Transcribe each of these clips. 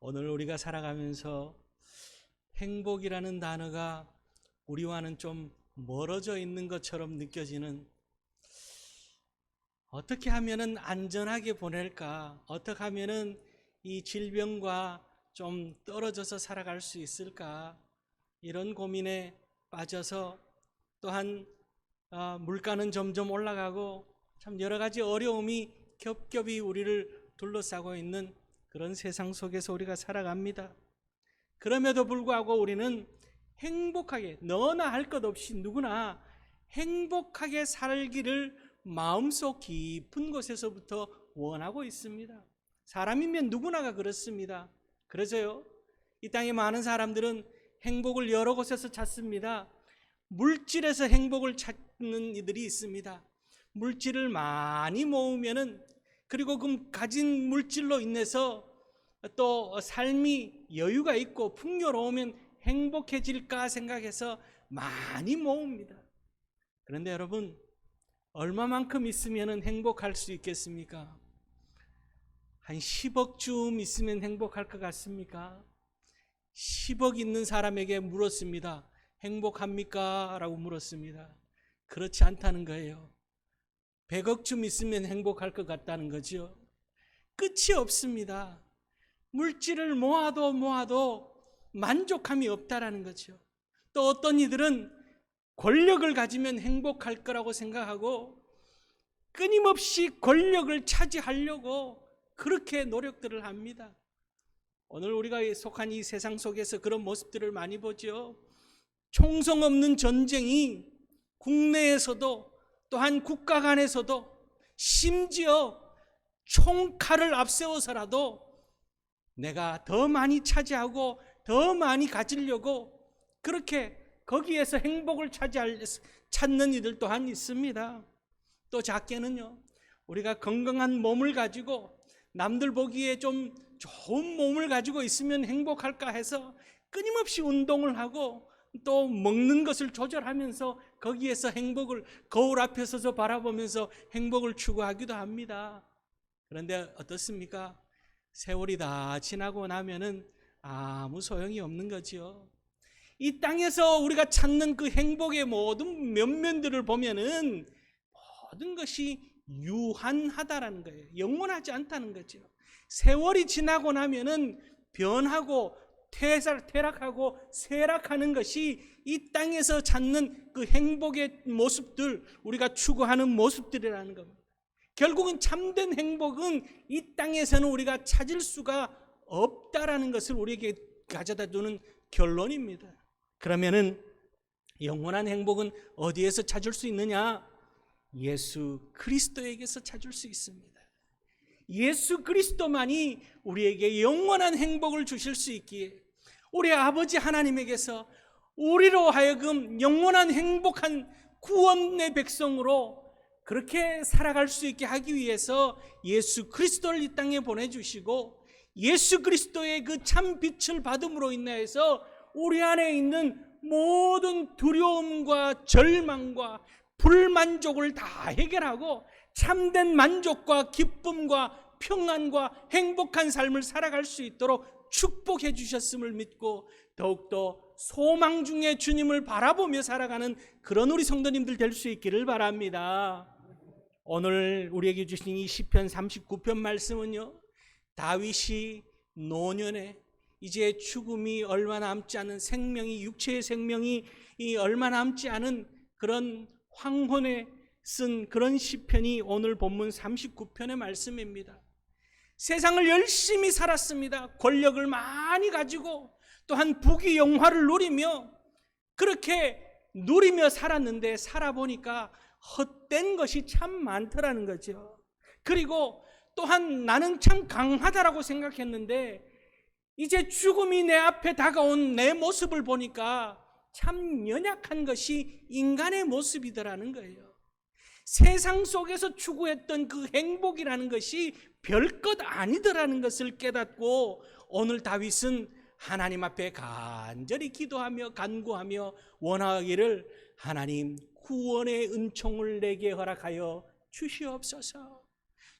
오늘 우리가 살아가면서 행복이라는 단어가 우리와는 좀 멀어져 있는 것처럼 느껴지는, 어떻게 하면은 안전하게 보낼까? 어떻게 하면은 이 질병과 좀 떨어져서 살아갈 수 있을까? 이런 고민에 빠져서, 또한 물가는 점점 올라가고 참 여러 가지 어려움이 겹겹이 우리를 둘러싸고 있는 그런 세상 속에서 우리가 살아갑니다. 그럼에도 불구하고 우리는 행복하게, 너나 할 것 없이 누구나 행복하게 살기를 마음속 깊은 곳에서부터 원하고 있습니다. 사람이면 누구나가 그렇습니다. 그래서요, 이 땅에 많은 사람들은 행복을 여러 곳에서 찾습니다. 물질에서 행복을 찾는 이들이 있습니다. 물질을 많이 모으면은, 그리고 그 가진 물질로 인해서 또 삶이 여유가 있고 풍요로우면 행복해질까 생각해서 많이 모읍니다. 그런데 여러분, 얼마만큼 있으면 행복할 수 있겠습니까? 한 10억쯤 있으면 행복할 것 같습니까? 10억 있는 사람에게 물었습니다. 행복합니까? 라고 물었습니다. 그렇지 않다는 거예요. 100억쯤 있으면 행복할 것 같다는 거죠. 끝이 없습니다. 물질을 모아도 만족함이 없다라는 거죠. 또 어떤 이들은 권력을 가지면 행복할 거라고 생각하고 끊임없이 권력을 차지하려고 그렇게 노력들을 합니다. 오늘 우리가 속한 이 세상 속에서 그런 모습들을 많이 보죠. 총성 없는 전쟁이 국내에서도, 또한 국가 간에서도, 심지어 총칼을 앞세워서라도 내가 더 많이 차지하고 더 많이 가지려고 그렇게 거기에서 행복을 찾는 이들 또한 있습니다. 또 작게는요, 우리가 건강한 몸을 가지고 남들 보기에 좀 좋은 몸을 가지고 있으면 행복할까 해서 끊임없이 운동을 하고 또 먹는 것을 조절하면서 거기에서 행복을, 거울 앞에 서서 바라보면서 행복을 추구하기도 합니다. 그런데 어떻습니까? 세월이 다 지나고 나면은 아무 소용이 없는 거죠. 이 땅에서 우리가 찾는 그 행복의 모든 면면들을 보면은 모든 것이 유한하다라는 거예요. 영원하지 않다는 거죠. 세월이 지나고 나면은 변하고 퇴락하고 쇠락하는 것이 이 땅에서 찾는 그 행복의 모습들, 우리가 추구하는 모습들이라는 겁니다. 결국은 참된 행복은 이 땅에서는 우리가 찾을 수가 없다라는 것을 우리에게 가져다 주는 결론입니다. 그러면은 영원한 행복은 어디에서 찾을 수 있느냐? 예수 그리스도에게서 찾을 수 있습니다. 예수 그리스도만이 우리에게 영원한 행복을 주실 수 있기에 우리 아버지 하나님에게서 우리로 하여금 영원한 행복한 구원의 백성으로 그렇게 살아갈 수 있게 하기 위해서 예수 그리스도를 이 땅에 보내주시고, 예수 그리스도의 그 참 빛을 받음으로 인해서 우리 안에 있는 모든 두려움과 절망과 불만족을 다 해결하고 참된 만족과 기쁨과 평안과 행복한 삶을 살아갈 수 있도록 축복해 주셨음을 믿고 더욱더 소망 중에 주님을 바라보며 살아가는 그런 우리 성도님들 될 수 있기를 바랍니다. 오늘 우리에게 주신 이 시편 39편 말씀은요, 다윗이 노년에 이제 죽음이 얼마 남지 않은 생명이, 육체의 생명이 얼마 남지 않은 그런 황혼에 쓴 그런 시편이 오늘 본문 39편의 말씀입니다. 세상을 열심히 살았습니다. 권력을 많이 가지고 또한 부귀 영화를 누리며 그렇게 누리며 살았는데 살아보니까 헛된 것이 참 많더라는 거죠. 그리고 또한 나는 참 강하다라고 생각했는데 이제 죽음이 내 앞에 다가온 내 모습을 보니까 참 연약한 것이 인간의 모습이더라는 거예요. 세상 속에서 추구했던 그 행복이라는 것이 별것 아니더라는 것을 깨닫고 오늘 다윗은 하나님 앞에 간절히 기도하며 간구하며 원하기를, 하나님 구원의 은총을 내게 허락하여 주시옵소서.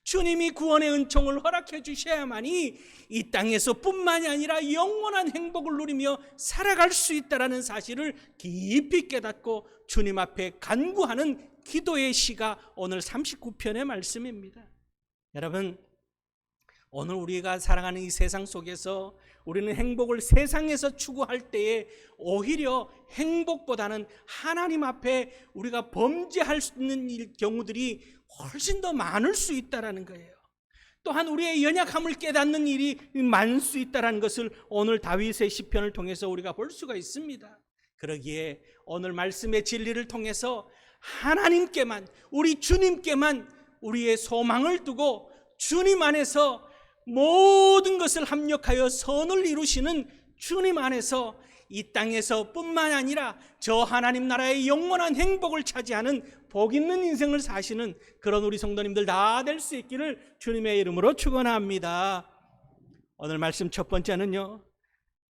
주님이 구원의 은총을 허락해 주셔야만이 이 땅에서 뿐만이 아니라 영원한 행복을 누리며 살아갈 수 있다는 사실을 깊이 깨닫고 주님 앞에 간구하는 기도의 시가 오늘 39편의 말씀입니다. 여러분, 오늘 우리가 살아가는 이 세상 속에서 우리는 행복을 세상에서 추구할 때에 오히려 행복보다는 하나님 앞에 우리가 범죄할 수 있는 경우들이 훨씬 더 많을 수 있다는 거예요. 또한 우리의 연약함을 깨닫는 일이 많을 수 있다는 것을 오늘 다윗의 시편을 통해서 우리가 볼 수가 있습니다. 그러기에 오늘 말씀의 진리를 통해서 하나님께만, 우리 주님께만 우리의 소망을 두고 주님 안에서 모든 것을 합력하여 선을 이루시는 주님 안에서 이 땅에서 뿐만 아니라 저 하나님 나라의 영원한 행복을 차지하는 복 있는 인생을 사시는 그런 우리 성도님들 다 될 수 있기를 주님의 이름으로 축원합니다. 오늘 말씀 첫 번째는요,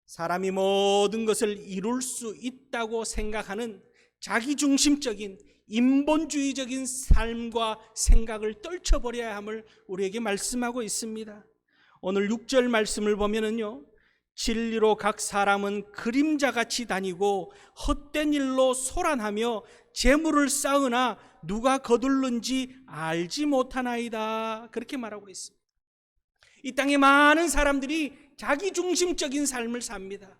사람이 모든 것을 이룰 수 있다고 생각하는 자기중심적인 인본주의적인 삶과 생각을 떨쳐버려야 함을 우리에게 말씀하고 있습니다. 오늘 6절 말씀을 보면은요, 진리로 각 사람은 그림자같이 다니고 헛된 일로 소란하며 재물을 쌓으나 누가 거둘는지 알지 못하나이다, 그렇게 말하고 있습니다. 이 땅에 많은 사람들이 자기중심적인 삶을 삽니다.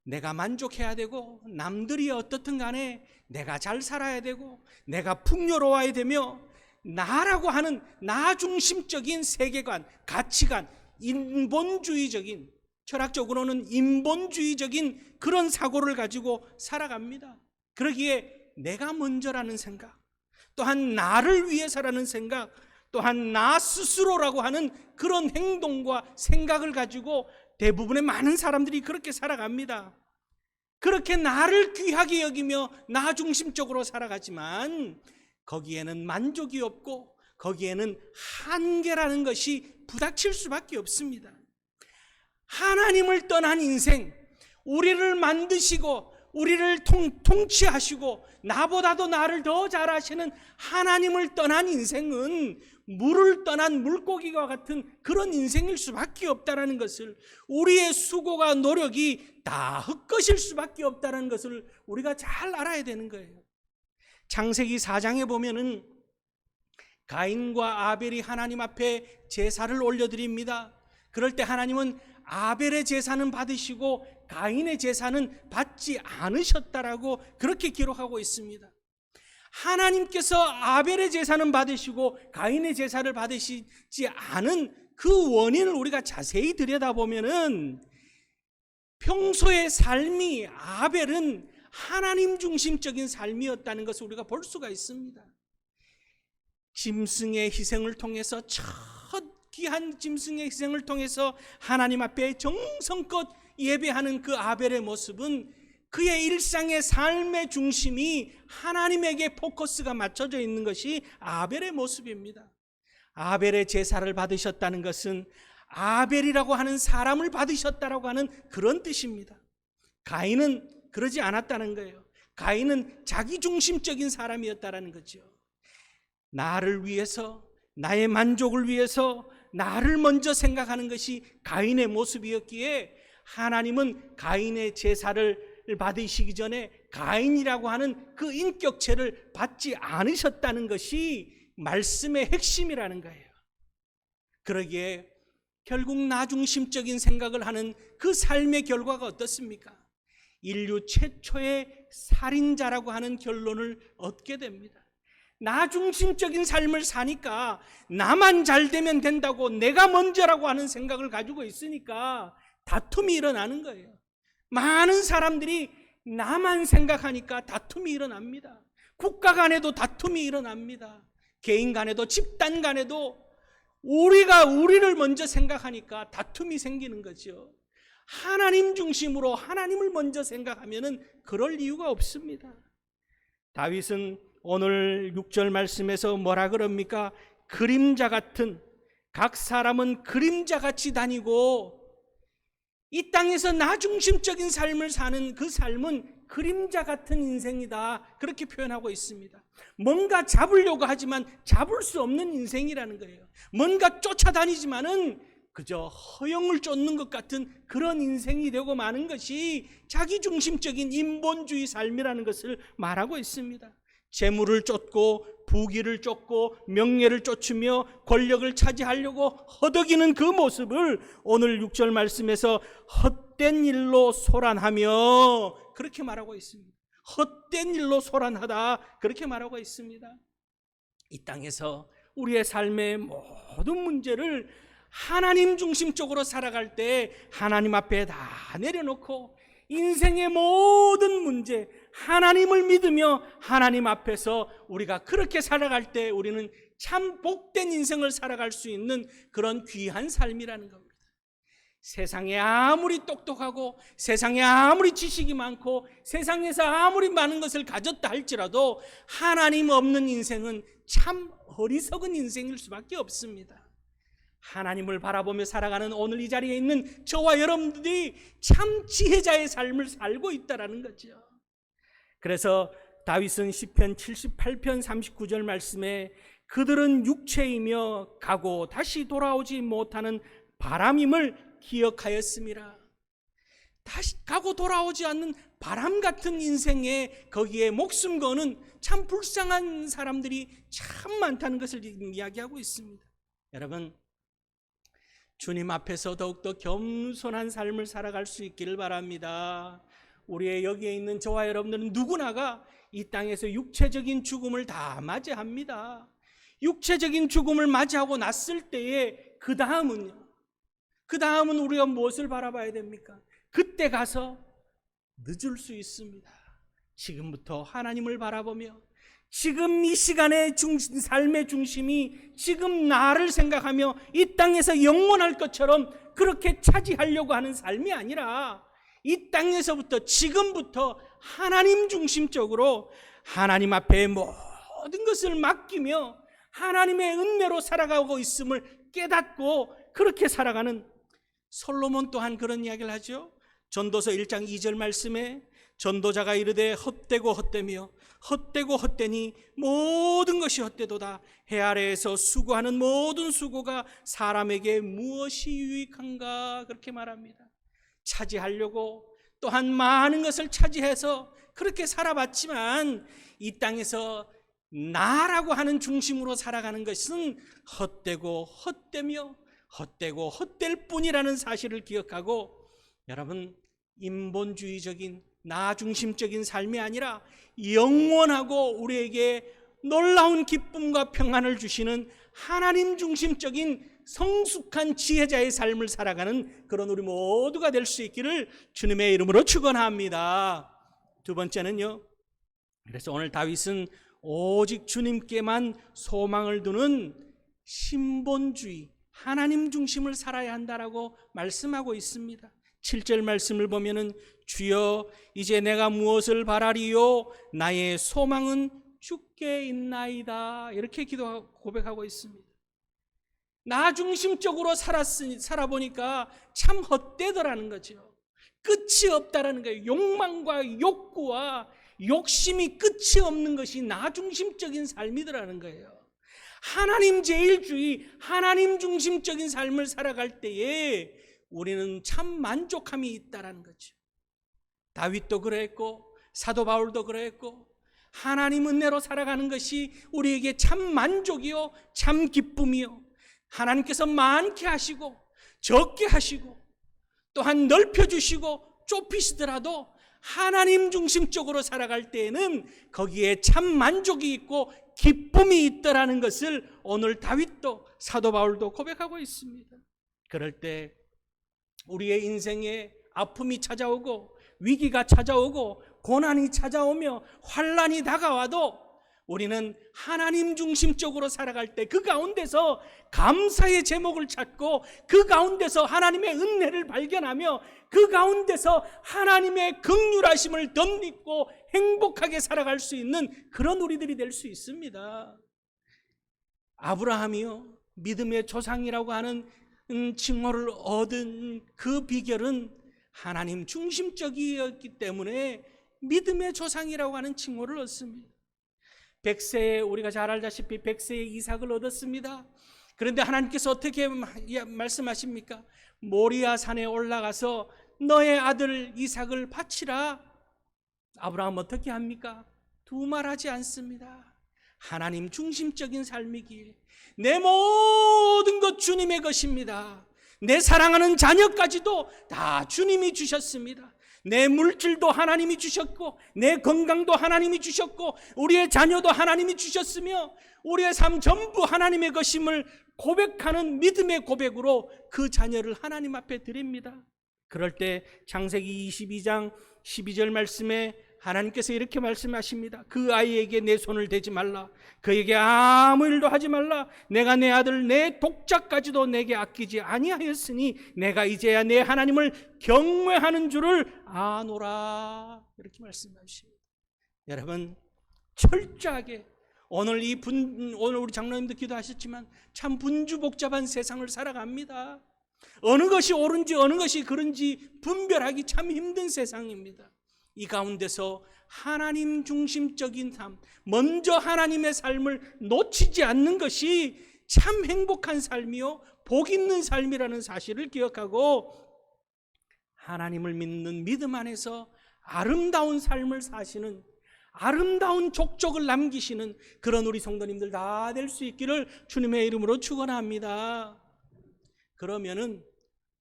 내가 만족해야 되고 남들이 어떻든 간에 내가 잘 살아야 되고 내가 풍요로워야 되며 나라고 하는 나 중심적인 세계관, 가치관, 인본주의적인, 철학적으로는 인본주의적인 그런 사고를 가지고 살아갑니다. 그러기에 내가 먼저라는 생각, 또한 나를 위해서라는 생각, 또한 나 스스로라고 하는 그런 행동과 생각을 가지고 대부분의 많은 사람들이 그렇게 살아갑니다. 그렇게 나를 귀하게 여기며 나 중심적으로 살아가지만 거기에는 만족이 없고 거기에는 한계라는 것이 부닥칠 수밖에 없습니다. 하나님을 떠난 인생, 우리를 만드시고 우리를 통치하시고 나보다도 나를 더 잘 아시는 하나님을 떠난 인생은 물을 떠난 물고기와 같은 그런 인생일 수밖에 없다는 것을, 우리의 수고가 노력이 다 헛것일 수밖에 없다는 것을 우리가 잘 알아야 되는 거예요. 창세기 4장에 보면은 가인과 아벨이 하나님 앞에 제사를 올려드립니다. 그럴 때 하나님은 아벨의 제사는 받으시고 가인의 제사는 받지 않으셨다라고 그렇게 기록하고 있습니다. 하나님께서 아벨의 제사는 받으시고 가인의 제사를 받으시지 않은 그 원인을 우리가 자세히 들여다보면은 평소의 삶이 아벨은 하나님 중심적인 삶이었다는 것을 우리가 볼 수가 있습니다. 짐승의 희생을 통해서, 첫 귀한 짐승의 희생을 통해서 하나님 앞에 정성껏 예배하는 그 아벨의 모습은 그의 일상의 삶의 중심이 하나님에게 포커스가 맞춰져 있는 것이 아벨의 모습입니다. 아벨의 제사를 받으셨다는 것은 아벨이라고 하는 사람을 받으셨다라고 하는 그런 뜻입니다. 가인은 그러지 않았다는 거예요. 가인은 자기중심적인 사람이었다라는 거죠. 나를 위해서, 나의 만족을 위해서 나를 먼저 생각하는 것이 가인의 모습이었기에 하나님은 가인의 제사를 받으시기 전에 가인이라고 하는 그 인격체를 받지 않으셨다는 것이 말씀의 핵심이라는 거예요. 그러기에 결국 나중심적인 생각을 하는 그 삶의 결과가 어떻습니까? 인류 최초의 살인자라고 하는 결론을 얻게 됩니다. 나중심적인 삶을 사니까 나만 잘 되면 된다고, 내가 먼저라고 하는 생각을 가지고 있으니까 다툼이 일어나는 거예요. 많은 사람들이 나만 생각하니까 다툼이 일어납니다. 국가 간에도 다툼이 일어납니다. 개인 간에도, 집단 간에도 우리가 우리를 먼저 생각하니까 다툼이 생기는 거죠. 하나님 중심으로 하나님을 먼저 생각하면은 그럴 이유가 없습니다. 다윗은 오늘 6절 말씀에서 뭐라 그럽니까? 그림자 같은, 각 사람은 그림자같이 다니고, 이 땅에서 나중심적인 삶을 사는 그 삶은 그림자 같은 인생이다, 그렇게 표현하고 있습니다. 뭔가 잡으려고 하지만 잡을 수 없는 인생이라는 거예요. 뭔가 쫓아다니지만은 그저 허영을 쫓는 것 같은 그런 인생이 되고 마는 것이 자기중심적인 인본주의 삶이라는 것을 말하고 있습니다. 재물을 쫓고 부귀를 쫓고 명예를 쫓으며 권력을 차지하려고 허덕이는 그 모습을 오늘 6절 말씀에서 헛된 일로 소란하며 그렇게 말하고 있습니다. 헛된 일로 소란하다 그렇게 말하고 있습니다. 이 땅에서 우리의 삶의 모든 문제를 하나님 중심적으로 살아갈 때 하나님 앞에 다 내려놓고 인생의 모든 문제 하나님을 믿으며 하나님 앞에서 우리가 그렇게 살아갈 때 우리는 참 복된 인생을 살아갈 수 있는 그런 귀한 삶이라는 겁니다. 세상에 아무리 똑똑하고 세상에 아무리 지식이 많고 세상에서 아무리 많은 것을 가졌다 할지라도 하나님 없는 인생은 참 어리석은 인생일 수밖에 없습니다. 하나님을 바라보며 살아가는 오늘 이 자리에 있는 저와 여러분들이 참 지혜자의 삶을 살고 있다는 거죠. 그래서 다윗은 시편 78편 39절 말씀에 그들은 육체이며 가고 다시 돌아오지 못하는 바람임을 기억하였습니다. 다시 가고 돌아오지 않는 바람 같은 인생에 거기에 목숨 거는 참 불쌍한 사람들이 참 많다는 것을 이야기하고 있습니다. 여러분, 주님 앞에서 더욱더 겸손한 삶을 살아갈 수 있기를 바랍니다. 우리의 여기에 있는 저와 여러분들은 누구나가 이 땅에서 육체적인 죽음을 다 맞이합니다. 육체적인 죽음을 맞이하고 났을 때에 그 다음은 우리가 무엇을 바라봐야 됩니까? 그때 가서 늦을 수 있습니다. 지금부터 하나님을 바라보며 지금 이 시간의 삶의 중심이 지금 나를 생각하며 이 땅에서 영원할 것처럼 그렇게 차지하려고 하는 삶이 아니라 이 땅에서부터 지금부터 하나님 중심적으로 하나님 앞에 모든 것을 맡기며 하나님의 은혜로 살아가고 있음을 깨닫고 그렇게 살아가는 솔로몬 또한 그런 이야기를 하죠. 전도서 1장 2절 말씀에 전도자가 이르되 헛되고 헛되며 헛되고 헛되니 모든 것이 헛되도다. 해 아래에서 수고하는 모든 수고가 사람에게 무엇이 유익한가 그렇게 말합니다. 차지하려고 또한 많은 것을 차지해서 그렇게 살아봤지만 이 땅에서 나라고 하는 중심으로 살아가는 것은 헛되고 헛되며 헛되고 헛될 뿐이라는 사실을 기억하고 여러분, 인본주의적인 나 중심적인 삶이 아니라 영원하고 우리에게 놀라운 기쁨과 평안을 주시는 하나님 중심적인 성숙한 지혜자의 삶을 살아가는 그런 우리 모두가 될 수 있기를 주님의 이름으로 축원합니다. 두 번째는요, 그래서 오늘 다윗은 오직 주님께만 소망을 두는 신본주의 하나님 중심을 살아야 한다라고 말씀하고 있습니다. 7절 말씀을 보면은 주여 이제 내가 무엇을 바라리요 나의 소망은 주께 있나이다 이렇게 고백하고 있습니다. 나 중심적으로 살아보니까 참 헛되더라는 거죠. 끝이 없다라는 거예요. 욕망과 욕구와 욕심이 끝이 없는 것이 나 중심적인 삶이더라는 거예요. 하나님 제일주의, 하나님 중심적인 삶을 살아갈 때에 우리는 참 만족함이 있다라는 거죠. 다윗도 그랬고 사도 바울도 그랬고 하나님 은혜로 살아가는 것이 우리에게 참 만족이요 참 기쁨이요 하나님께서 많게 하시고 적게 하시고 또한 넓혀주시고 좁히시더라도 하나님 중심적으로 살아갈 때에는 거기에 참 만족이 있고 기쁨이 있더라는 것을 오늘 다윗도 사도 바울도 고백하고 있습니다. 그럴 때 우리의 인생에 아픔이 찾아오고 위기가 찾아오고 고난이 찾아오며 환난이 다가와도 우리는 하나님 중심적으로 살아갈 때 그 가운데서 감사의 제목을 찾고 그 가운데서 하나님의 은혜를 발견하며 그 가운데서 하나님의 긍휼하심을 덧입고 행복하게 살아갈 수 있는 그런 우리들이 될 수 있습니다. 아브라함이요 믿음의 조상이라고 하는 칭호를 얻은 그 비결은 하나님 중심적이었기 때문에 믿음의 조상이라고 하는 칭호를 얻습니다. 백세에 우리가 잘 알다시피 백세의 이삭을 얻었습니다. 그런데 하나님께서 어떻게 말씀하십니까? 모리아 산에 올라가서 너의 아들 이삭을 바치라. 아브라함 어떻게 합니까? 두말하지 않습니다. 하나님 중심적인 삶이기에 내 모든 것 주님의 것입니다. 내 사랑하는 자녀까지도 다 주님이 주셨습니다. 내 물질도 하나님이 주셨고 내 건강도 하나님이 주셨고 우리의 자녀도 하나님이 주셨으며 우리의 삶 전부 하나님의 것임을 고백하는 믿음의 고백으로 그 자녀를 하나님 앞에 드립니다. 그럴 때 창세기 22장 12절 말씀에 하나님께서 이렇게 말씀하십니다. 그 아이에게 내 손을 대지 말라. 그에게 아무 일도 하지 말라. 내가 내 아들 내 독자까지도 내게 아끼지 아니하였으니 내가 이제야 내 하나님을 경외하는 줄을 아노라. 이렇게 말씀하십니다. 여러분 철저하게 오늘 우리 장로님도 기도하셨지만 참 분주복잡한 세상을 살아갑니다. 어느 것이 옳은지 어느 것이 그른지 분별하기 참 힘든 세상입니다. 이 가운데서 하나님 중심적인 삶, 먼저 하나님의 삶을 놓치지 않는 것이 참 행복한 삶이요 복 있는 삶이라는 사실을 기억하고 하나님을 믿는 믿음 안에서 아름다운 삶을 사시는 아름다운 족적을 남기시는 그런 우리 성도님들 다 될 수 있기를 주님의 이름으로 축원합니다. 그러면은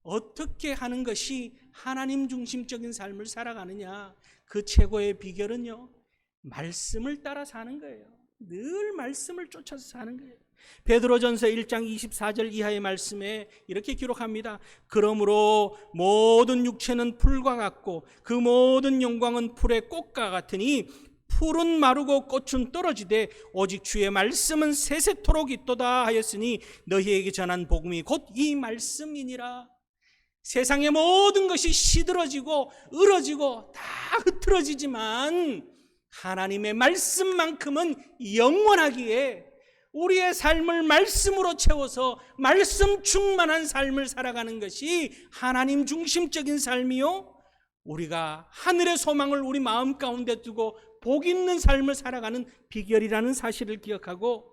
어떻게 하는 것이 하나님 중심적인 삶을 살아가느냐? 그 최고의 비결은요, 말씀을 따라 사는 거예요. 늘 말씀을 쫓아서 사는 거예요. 베드로전서 1장 24절 이하의 말씀에 이렇게 기록합니다. 그러므로 모든 육체는 풀과 같고 그 모든 영광은 풀의 꽃과 같으니 풀은 마르고 꽃은 떨어지되 오직 주의 말씀은 세세토록 있도다 하였으니 너희에게 전한 복음이 곧 이 말씀이니라. 세상의 모든 것이 시들어지고 으러지고 다 흐트러지지만 하나님의 말씀만큼은 영원하기에 우리의 삶을 말씀으로 채워서 말씀 충만한 삶을 살아가는 것이 하나님 중심적인 삶이요 우리가 하늘의 소망을 우리 마음 가운데 두고 복 있는 삶을 살아가는 비결이라는 사실을 기억하고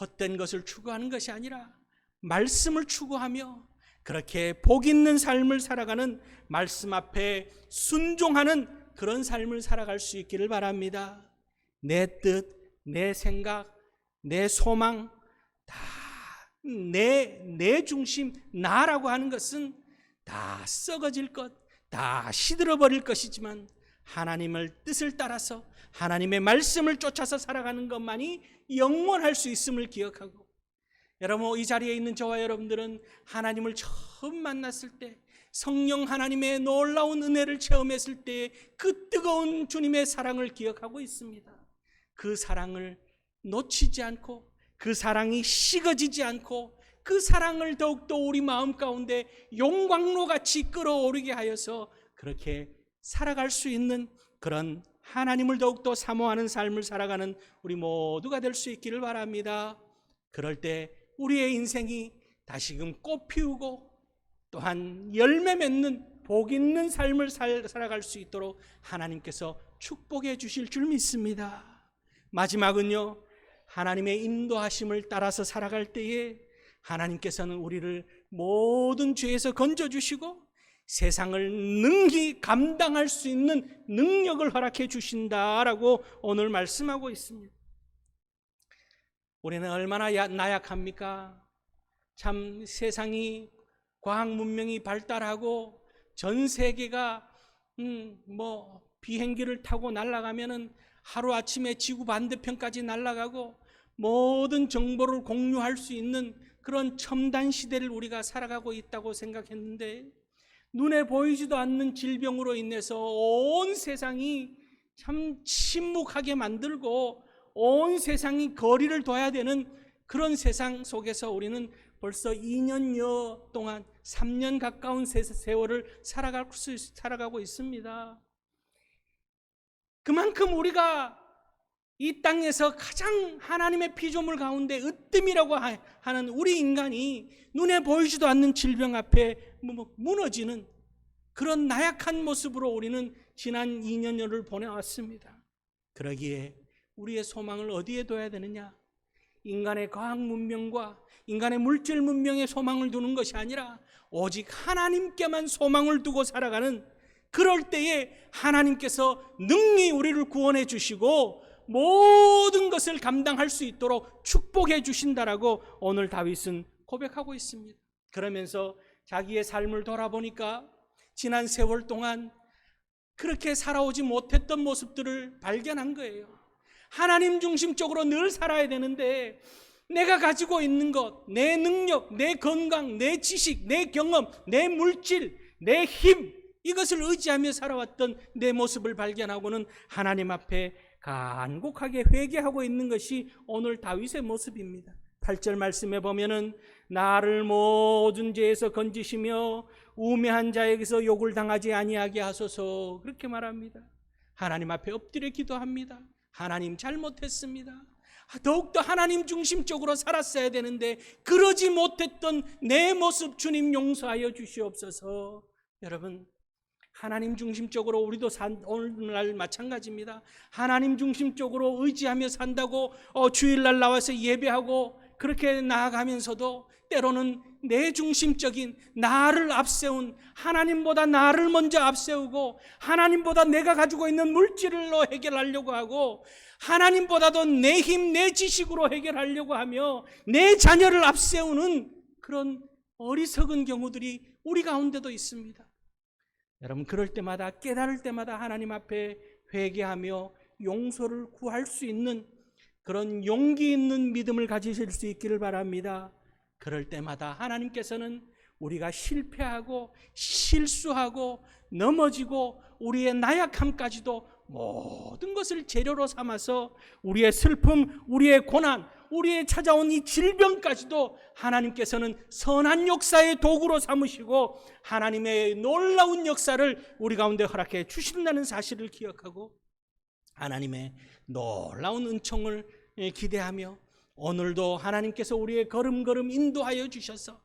헛된 것을 추구하는 것이 아니라 말씀을 추구하며 그렇게 복 있는 삶을 살아가는 말씀 앞에 순종하는 그런 삶을 살아갈 수 있기를 바랍니다. 내 뜻, 내 생각, 내 소망, 다 내 중심, 나라고 하는 것은 다 썩어질 것, 다 시들어버릴 것이지만 하나님의 뜻을 따라서 하나님의 말씀을 쫓아서 살아가는 것만이 영원할 수 있음을 기억하고 여러분 이 자리에 있는 저와 여러분들은 하나님을 처음 만났을 때 성령 하나님의 놀라운 은혜를 체험했을 때 그 뜨거운 주님의 사랑을 기억하고 있습니다. 그 사랑을 놓치지 않고 그 사랑이 식어지지 않고 그 사랑을 더욱더 우리 마음 가운데 용광로 같이 끌어오르게 하여서 그렇게 살아갈 수 있는 그런 하나님을 더욱더 사모하는 삶을 살아가는 우리 모두가 될 수 있기를 바랍니다. 그럴 때 우리의 인생이 다시금 꽃 피우고 또한 열매 맺는 복 있는 삶을 살아갈 수 있도록 하나님께서 축복해 주실 줄 믿습니다. 마지막은요, 하나님의 인도하심을 따라서 살아갈 때에 하나님께서는 우리를 모든 죄에서 건져주시고 세상을 능히 감당할 수 있는 능력을 허락해 주신다라고 오늘 말씀하고 있습니다. 우리는 얼마나 나약합니까? 참 세상이 과학 문명이 발달하고 전 세계가 비행기를 타고 날아가면은 하루아침에 지구 반대편까지 날아가고 모든 정보를 공유할 수 있는 그런 첨단 시대를 우리가 살아가고 있다고 생각했는데 눈에 보이지도 않는 질병으로 인해서 온 세상이 참 침묵하게 만들고 온 세상이 거리를 둬야 되는 그런 세상 속에서 우리는 벌써 2년여 동안 3년 가까운 세월을 살아가고 있습니다. 그만큼 우리가 이 땅에서 가장 하나님의 피조물 가운데 으뜸이라고 하는 우리 인간이 눈에 보이지도 않는 질병 앞에 무너지는 그런 나약한 모습으로 우리는 지난 2년여를 보내왔습니다. 그러기에 우리의 소망을 어디에 둬야 되느냐? 인간의 과학 문명과 인간의 물질 문명에 소망을 두는 것이 아니라 오직 하나님께만 소망을 두고 살아가는, 그럴 때에 하나님께서 능히 우리를 구원해 주시고 모든 것을 감당할 수 있도록 축복해 주신다라고 오늘 다윗은 고백하고 있습니다. 그러면서 자기의 삶을 돌아보니까 지난 세월 동안 그렇게 살아오지 못했던 모습들을 발견한 거예요. 하나님 중심적으로 늘 살아야 되는데 내가 가지고 있는 것, 내 능력, 내 건강, 내 지식, 내 경험, 내 물질, 내 힘, 이것을 의지하며 살아왔던 내 모습을 발견하고는 하나님 앞에 간곡하게 회개하고 있는 것이 오늘 다윗의 모습입니다. 8절 말씀에 보면은 나를 모든 죄에서 건지시며 우매한 자에게서 욕을 당하지 아니하게 하소서, 그렇게 말합니다. 하나님 앞에 엎드려 기도합니다. 하나님 잘못했습니다. 더욱더 하나님 중심적으로 살았어야 되는데 그러지 못했던 내 모습 주님 용서하여 주시옵소서. 여러분, 하나님 중심적으로 우리도 오늘날 마찬가지입니다. 하나님 중심적으로 의지하며 산다고 주일날 나와서 예배하고 그렇게 나아가면서도 때로는 내 중심적인 나를 앞세운, 하나님보다 나를 먼저 앞세우고 하나님보다 내가 가지고 있는 물질로 해결하려고 하고 하나님보다도 내 힘, 내 지식으로 해결하려고 하며 내 자녀를 앞세우는 그런 어리석은 경우들이 우리 가운데도 있습니다. 여러분, 그럴 때마다, 깨달을 때마다 하나님 앞에 회개하며 용서를 구할 수 있는 그런 용기 있는 믿음을 가지실 수 있기를 바랍니다. 그럴 때마다 하나님께서는 우리가 실패하고 실수하고 넘어지고 우리의 나약함까지도 모든 것을 재료로 삼아서 우리의 슬픔, 우리의 고난, 우리의 찾아온 이 질병까지도 하나님께서는 선한 역사의 도구로 삼으시고 하나님의 놀라운 역사를 우리 가운데 허락해 주신다는 사실을 기억하고 하나님의 놀라운 은총을 기대하며 오늘도 하나님께서 우리의 걸음걸음 인도하여 주셔서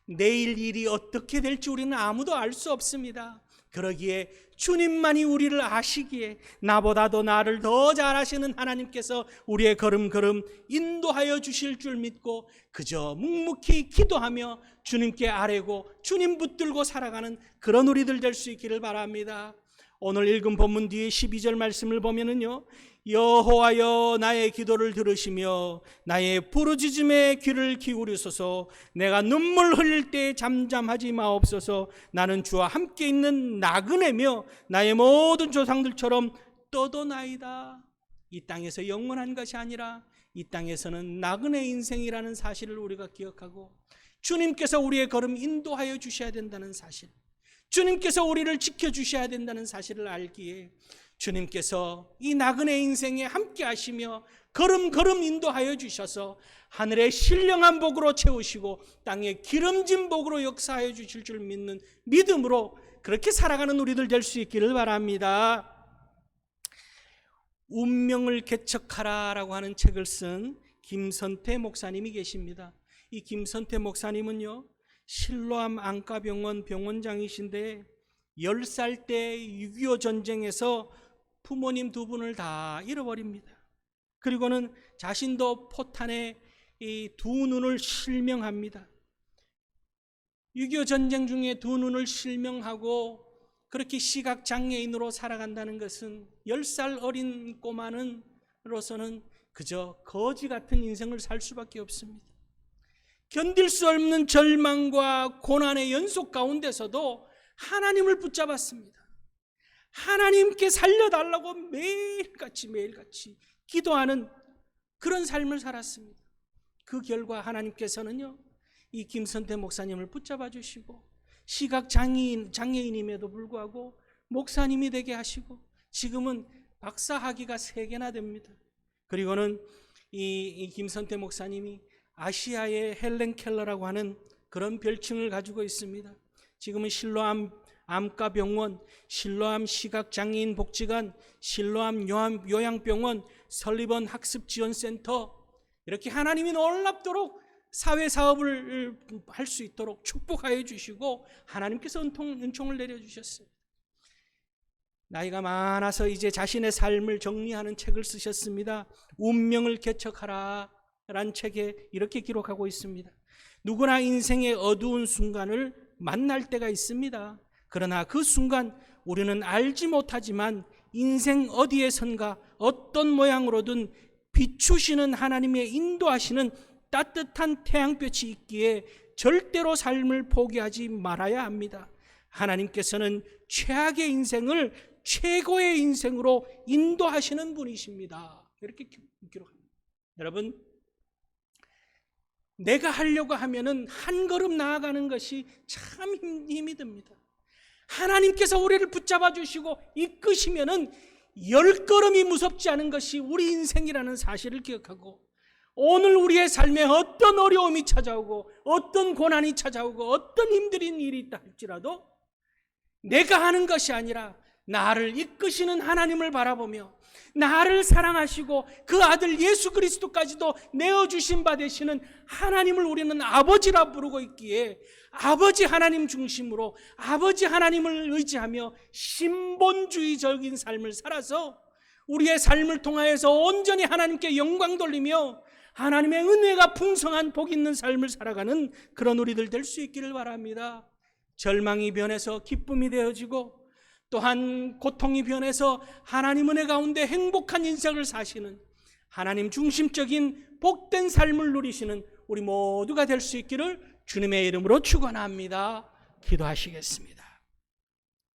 내일 일이 어떻게 될지 우리는 아무도 알 수 없습니다. 그러기에 주님만이 우리를 아시기에 나보다도 나를 더 잘 아시는 하나님께서 우리의 걸음걸음 인도하여 주실 줄 믿고 그저 묵묵히 기도하며 주님께 아뢰고 주님 붙들고 살아가는 그런 우리들 될 수 있기를 바랍니다. 오늘 읽은 본문 뒤에 12절 말씀을 보면은요, 여호와여 나의 기도를 들으시며 나의 부르짖음에 귀를 기울이소서. 내가 눈물 흘릴 때 잠잠하지 마옵소서. 나는 주와 함께 있는 나그네며 나의 모든 조상들처럼 떠도나이다. 이 땅에서 영원한 것이 아니라 이 땅에서는 나그네 인생이라는 사실을 우리가 기억하고 주님께서 우리의 걸음 인도하여 주셔야 된다는 사실, 주님께서 우리를 지켜주셔야 된다는 사실을 알기에 주님께서 이 나그네 인생에 함께 하시며 걸음걸음 인도하여 주셔서 하늘의 신령한 복으로 채우시고 땅의 기름진 복으로 역사하여 주실 줄 믿는 믿음으로 그렇게 살아가는 우리들 될 수 있기를 바랍니다. 운명을 개척하라라고 하는 책을 쓴 김선태 목사님이 계십니다. 이 김선태 목사님은요, 실로암 안과병원 병원장이신데 10살 때 6.25 전쟁에서 부모님 두 분을 다 잃어버립니다. 그리고는 자신도 포탄에 이 두 눈을 실명합니다. 6.25 전쟁 중에 두 눈을 실명하고 그렇게 시각장애인으로 살아간다는 것은 10살 어린 꼬마는로서는 그저 거지 같은 인생을 살 수밖에 없습니다. 견딜 수 없는 절망과 고난의 연속 가운데서도 하나님을 붙잡았습니다. 하나님께 살려달라고 매일같이 기도하는 그런 삶을 살았습니다. 그 결과 하나님께서는요, 이 김선태 목사님을 붙잡아 주시고 시각장애인임에도 불구하고 목사님이 되게 하시고 지금은 박사 학위가 3개나 됩니다. 그리고는 이 김선태 목사님이 아시아의 헬렌 켈러라고 하는 그런 별칭을 가지고 있습니다. 지금은 실로암 암과병원, 실로암 시각장애인 복지관, 실로암 요양병원, 설리번 학습지원센터, 이렇게 하나님이 놀랍도록 사회사업을 할 수 있도록 축복하여 주시고 하나님께서 은총을 내려주셨어요. 나이가 많아서 이제 자신의 삶을 정리하는 책을 쓰셨습니다. 운명을 개척하라 라는 책에 이렇게 기록하고 있습니다. 누구나 인생의 어두운 순간을 만날 때가 있습니다. 그러나 그 순간 우리는 알지 못하지만 인생 어디에선가 어떤 모양으로든 비추시는 하나님의 인도하시는 따뜻한 태양볕이 있기에 절대로 삶을 포기하지 말아야 합니다. 하나님께서는 최악의 인생을 최고의 인생으로 인도하시는 분이십니다. 이렇게 기록합니다. 여러분, 내가 하려고 하면은 한 걸음 나아가는 것이 참 힘이 듭니다. 하나님께서 우리를 붙잡아 주시고 이끄시면은 10걸음이 무섭지 않은 것이 우리 인생이라는 사실을 기억하고, 오늘 우리의 삶에 어떤 어려움이 찾아오고 어떤 고난이 찾아오고 어떤 힘든 일이 있다 할지라도 내가 하는 것이 아니라 나를 이끄시는 하나님을 바라보며 나를 사랑하시고 그 아들 예수 그리스도까지도 내어주신 바 되시는 하나님을 우리는 아버지라 부르고 있기에 아버지 하나님 중심으로 아버지 하나님을 의지하며 신본주의적인 삶을 살아서 우리의 삶을 통하여서 온전히 하나님께 영광 돌리며 하나님의 은혜가 풍성한 복 있는 삶을 살아가는 그런 우리들 될 수 있기를 바랍니다. 절망이 변해서 기쁨이 되어지고 또한 고통이 변해서 하나님 은혜 가운데 행복한 인생을 사시는 하나님 중심적인 복된 삶을 누리시는 우리 모두가 될 수 있기를 주님의 이름으로 축원합니다. 기도하시겠습니다.